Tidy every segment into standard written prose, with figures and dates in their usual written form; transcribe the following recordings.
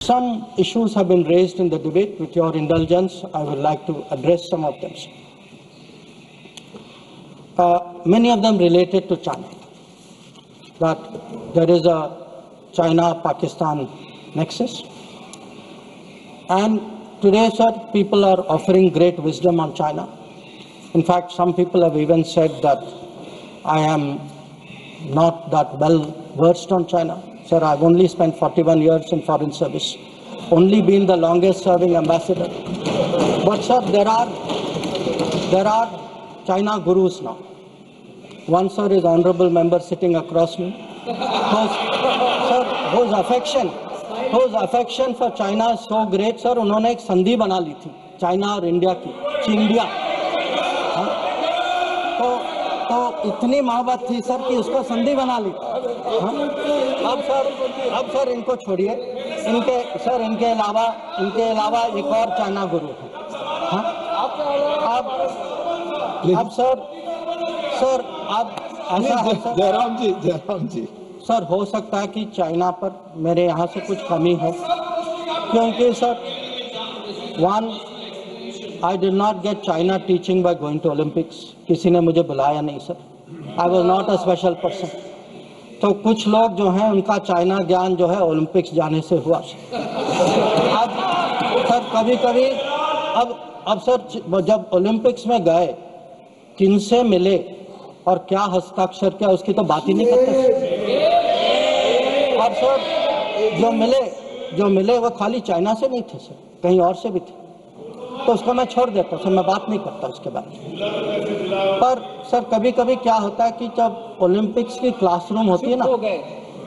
Some issues have been raised in the debate. With your indulgence, I would like to address some of them. Many of them related to China. That there is a China-Pakistan nexus. And today, sir, people are offering great wisdom on China. In fact, some people have even said that I am not that well versed on China. Sir, I've only spent 41 years in foreign service, only been the longest serving ambassador. But sir, there are China gurus now. One, sir, is honorable member sitting across me, whose affection for China is so great, sir. उन्होंने एक संधि बना ली थी China और India की, चिंडिया। तो इतनी मोहब्बत थी सर कि उसको संधि बना ली। अब सर इनको छोड़िए, इनके अलावा एक और चाइना गुरु है। अब सर अब ऐसा है जयराम जी सर, हो सकता है कि चाइना पर मेरे यहाँ से कुछ कमी हो, क्योंकि sir I did not get China teaching by going to Olympics. किसी ने मुझे बुलाया नहीं sir. I was not a special person. तो कुछ लोग जो हैं उनका चाइना ज्ञान जो है ओलंपिक्स जाने से हुआ। अब सर कभी-कभी अब सर जब ओलंपिक्स में गए किनसे मिले और क्या हस्ताक्षर किया उसकी तो बात ही नहीं करते। और सर जो मिले वो खाली चाइना से नहीं थे सर, कहीं और से भी थे। तो उसको मैं छोड़ देता हूँ सर, मैं बात नहीं करता उसके बारे में। पर सर कभी-कभी क्या होता है कि जब ओलंपिक्स की क्लासरूम होती है ना,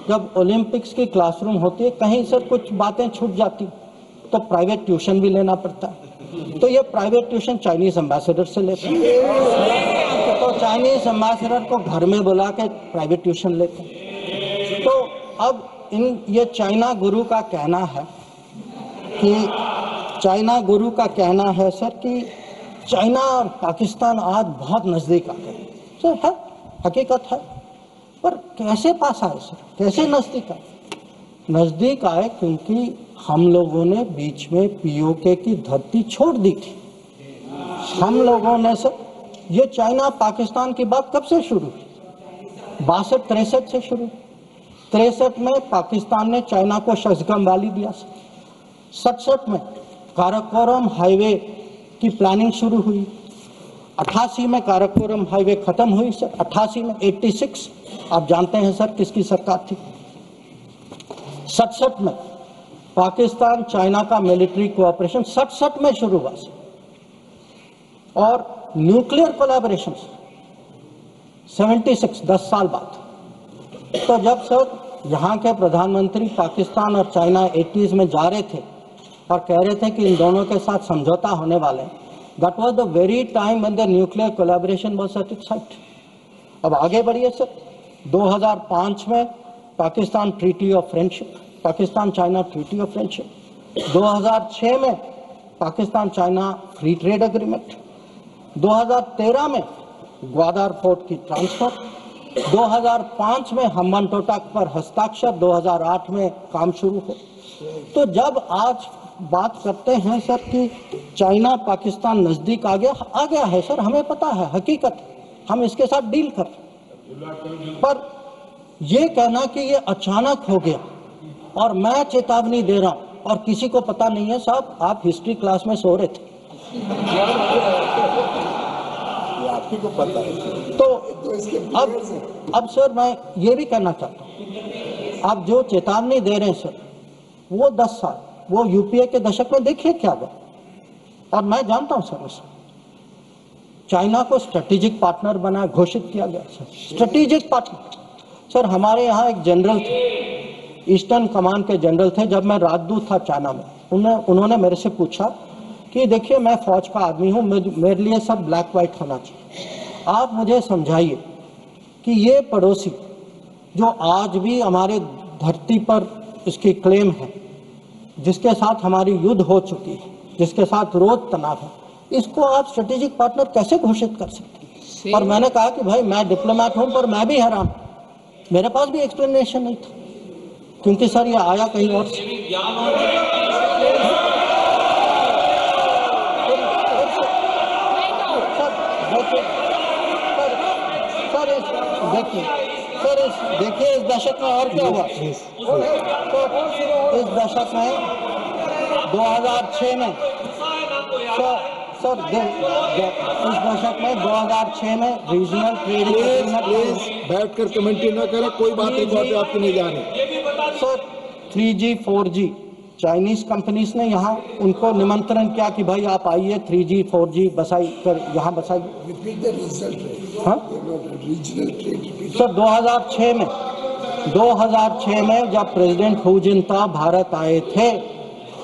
जब ओलंपिक्स की क्लासरूम होती है कहीं सर कुछ बातें छूट जाती तो प्राइवेट ट्यूशन भी लेना पड़ता है। तो ये प्राइवेट ट्यूशन चाइनीज एम्बेसडर से लेते हैं, तो चाइनीज एम्बेसडर को घर में बुला के प्राइवेट ट्यूशन लेते हैं। तो अब ये चाइना गुरु का कहना है सर कि चाइना और पाकिस्तान आज बहुत नज़दीक आ गए। सर है, हकीकत है, पर कैसे पास आए सर, कैसे नज़दीक आए क्योंकि हम लोगों ने बीच में पीओके की धरती छोड़ दी थी। हम लोगों ने सर, ये चाइना पाकिस्तान की बात कब से शुरू हुई? 62-63 से शुरू। 63 में पाकिस्तान ने चाइना को शशगम वाली दिया सर। 67 में काराकोरम हाईवे की प्लानिंग शुरू हुई। 88 में काराकोरम हाईवे खत्म हुई सर। 88 में 86 आप जानते हैं सर किसकी सरकार थी। 67 में पाकिस्तान चाइना का मिलिट्री कोऑपरेशन 67 में शुरू हुआ सर। और न्यूक्लियर कोलैबोरेशन 76 10 साल बाद। तो जब सर यहाँ के प्रधानमंत्री पाकिस्तान और चाइना 80s में जा रहे थे और कह रहे थे कि इन दोनों के साथ समझौता होने वाले हैं, that was the very time when the nuclear collaboration was at its height. अब आगे बढ़िए सर, 2005 में Pakistan treaty of friendship, Pakistan China treaty of friendship. 2006 में Pakistan China free trade agreement. 2013 में ग्वादर पोर्ट की ट्रांसफर। 2005 में हम्बनटोटा पर हस्ताक्षर। 2008 में काम शुरू हो। तो जब आज बात करते हैं सर कि चाइना पाकिस्तान नजदीक आ गया है सर, हमें पता है, हकीकत, हम इसके साथ डील कर। पर ये कहना कि ये अचानक हो गया और मैं चेतावनी दे रहा हूं और किसी को पता नहीं है, साहब आप हिस्ट्री क्लास में सो रहे थे, आपको को पता है। तो अब सर मैं ये भी कहना चाहता हूँ, आप जो चेतावनी दे रहे हैं सर, वो 10 साल वो यूपीए के दशक में देखिए क्या हुआ। और मैं जानता हूं सर, चाइना को स्ट्रेटेजिक पार्टनर बना घोषित किया गया सर, स्ट्रेटेजिक पार्टनर। सर हमारे यहाँ एक जनरल थे, ईस्टर्न कमान के जनरल थे, जब मैं राजदूत था चाइना में, उन्होंने मेरे से पूछा कि देखिए मैं फौज का आदमी हूँ, मेरे लिए सब ब्लैक वाइट होना चाहिए, आप मुझे समझाइए कि ये पड़ोसी जो आज भी हमारे धरती पर इसकी क्लेम है, जिसके साथ हमारी युद्ध हो चुकी है, जिसके साथ रोज तनाव है, इसको आप स्ट्रेटेजिक पार्टनर कैसे घोषित कर सकते हैं? और मैंने कहा कि भाई मैं डिप्लोमेट हूं, पर मैं भी हैरान, मेरे पास भी एक्सप्लेनेशन नहीं था, क्योंकि सर ये आया कहीं और से। देखिए इस दशक में और क्या हुआ। तो इस दशक में 2006 में सर इस दशक में 2006 में रीजनल ट्रेड बैठकर कमेंट्री न करें, कोई बात रिकॉर्ड पे आपकी नहीं जा रही। Sir 3G 4G Chinese companies ने यहाँ उनको निमंत्रण किया कि भाई आप आइए 3G 4G बसाई कर यहाँ बसाइए। हाँ सर 2006 में जब प्रेसिडेंट हू जिनताओ भारत आए थे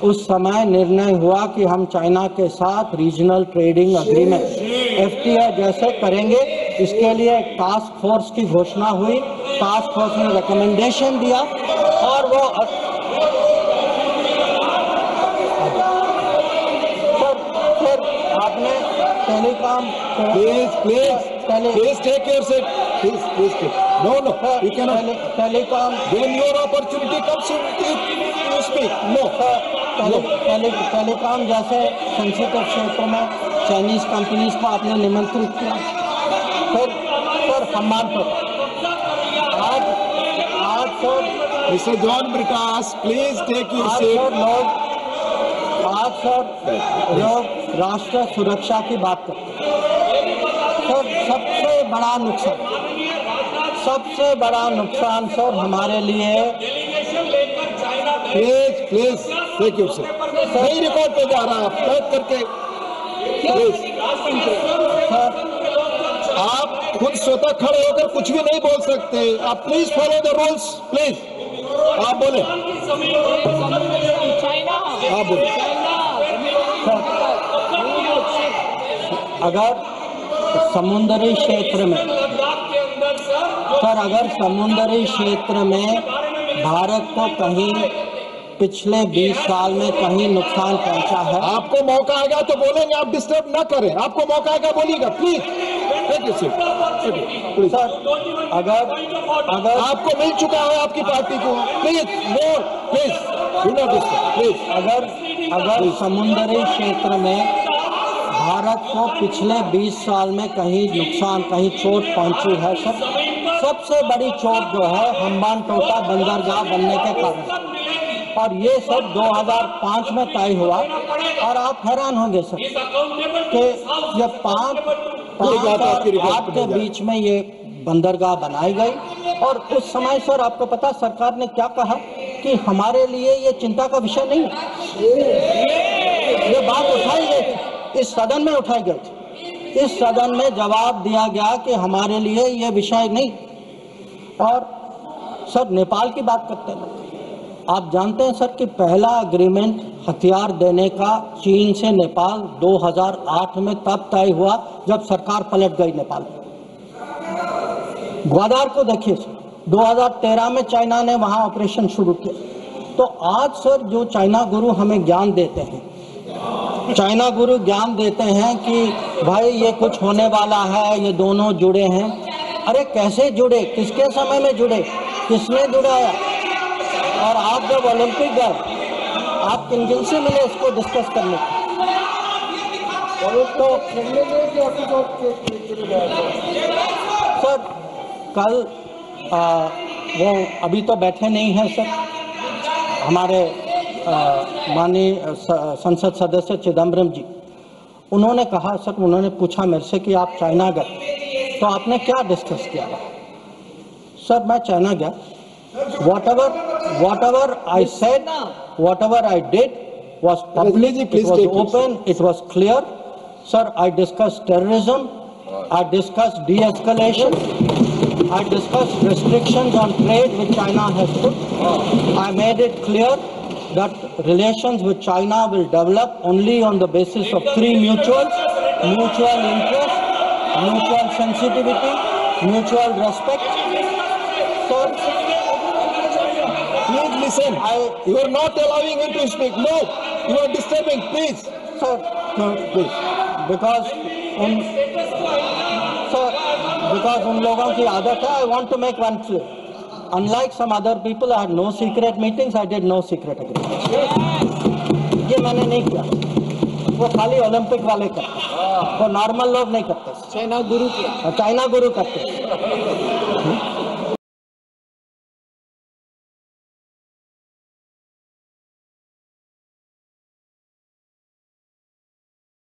उस समय निर्णय हुआ कि हम चाइना के साथ रीजनल ट्रेडिंग एग्रीमेंट FTA जैसे करेंगे। इसके लिए एक टास्क फोर्स की घोषणा हुई, टास्क फोर्स ने रिकमेंडेशन दिया और वो फिर आपने telecom please take your seat, please no you can telecom when your opportunity comes you speak. Telecom जैसे सेंसिटिव क्षेत्रों में चाइनीज कंपनीज को आपने निमंत्रित किया। फिर सम्मान तो आज sir mister John Brittas please take your seat. आज सर लोग राष्ट्रीय सुरक्षा की बात करते हैं। सर सबसे बड़ा नुकसान सर हमारे लिए प्लीज टेक योर सीट। नहीं रिकॉर्ड पे जा रहा, आप बैठ करके प्लीज। आप खुद स्वतः खड़े होकर कुछ भी नहीं बोल सकते। आप please follow the rules, please. आप बोले, आप बोले। अगर समुद्री क्षेत्र में अगर समुद्री क्षेत्र में भारत को कहीं पिछले 20 साल में कहीं नुकसान पहुंचा है। आपको मौका आएगा तो बोलेंगे, आप डिस्टर्ब ना करें। आपको मौका आएगा बोलिएगा, प्लीज। सर अगर आपको मिल चुका है आपकी पार्टी को, प्लीज प्लीज अगर समुद्री क्षेत्र में भारत को पिछले 20 साल में कहीं नुकसान कहीं चोट पहुंची है सर, सबसे बड़ी चोट जो है हम्बानटोटा बंदरगाह बनने के कारण, और ये सब 2005 में तय हुआ। और आप हैरान होंगे सर कि ये 5 और 8 के बीच में ये बंदरगाह बनाई गई। और उस समय सर आपको पता सरकार ने क्या कहा कि हमारे लिए ये चिंता का विषय नहीं है। ये बात उठाई गई थी, इस सदन में उठाई गई थी। इस सदन में जवाब दिया गया कि हमारे लिए ये विषय नहीं। और सर नेपाल की बात करते हैं, आप जानते हैं सर कि पहला एग्रीमेंट हथियार देने का चीन से नेपाल 2008 में तब तय हुआ जब सरकार पलट गई नेपाल में। ग्वादार को देखिए सर, 2013 में चाइना ने वहां ऑपरेशन शुरू किया। तो आज सर जो चाइना गुरु हमें ज्ञान देते हैं, चाइना गुरु ज्ञान देते हैं कि भाई ये कुछ होने वाला है, ये दोनों जुड़े हैं। अरे कैसे जुड़े, किसके समय में जुड़े, किसने जुड़ाया? और आप जब ओलंपिक गए, आप किन किन से मिले इसको डिस्कस करने तो सर कल वो अभी तो बैठे नहीं हैं सर, हमारे माननीय संसद सदस्य चिदम्बरम जी, उन्होंने कहा सर, उन्होंने पूछा मेरे से कि आप चाइना गए तो आपने क्या डिस्कस किया? सर मैं चाइना गया, whatever I said, whatever I did was public, it was open, it was clear. Sir, I discussed terrorism, I discussed de-escalation, I discussed restrictions on trade which China has put. I made it clear that relations with China will develop only on the basis of 3 mutuals: mutual interest, mutual sensitivity, mutual respect. Sir, please listen. You are not allowing him to speak. No, you are disturbing. Please, sir. No, please. Because उन लोगों की आदत है। I want to make one clear. unlike some other people, I had no secret meetings, I did no secret agreements. ये मैंने नहीं किया, वो खाली ओलंपिक वाले करते, वो नॉर्मल लोग नहीं करते, चाइना गुरु किया। चाइना गुरु करते।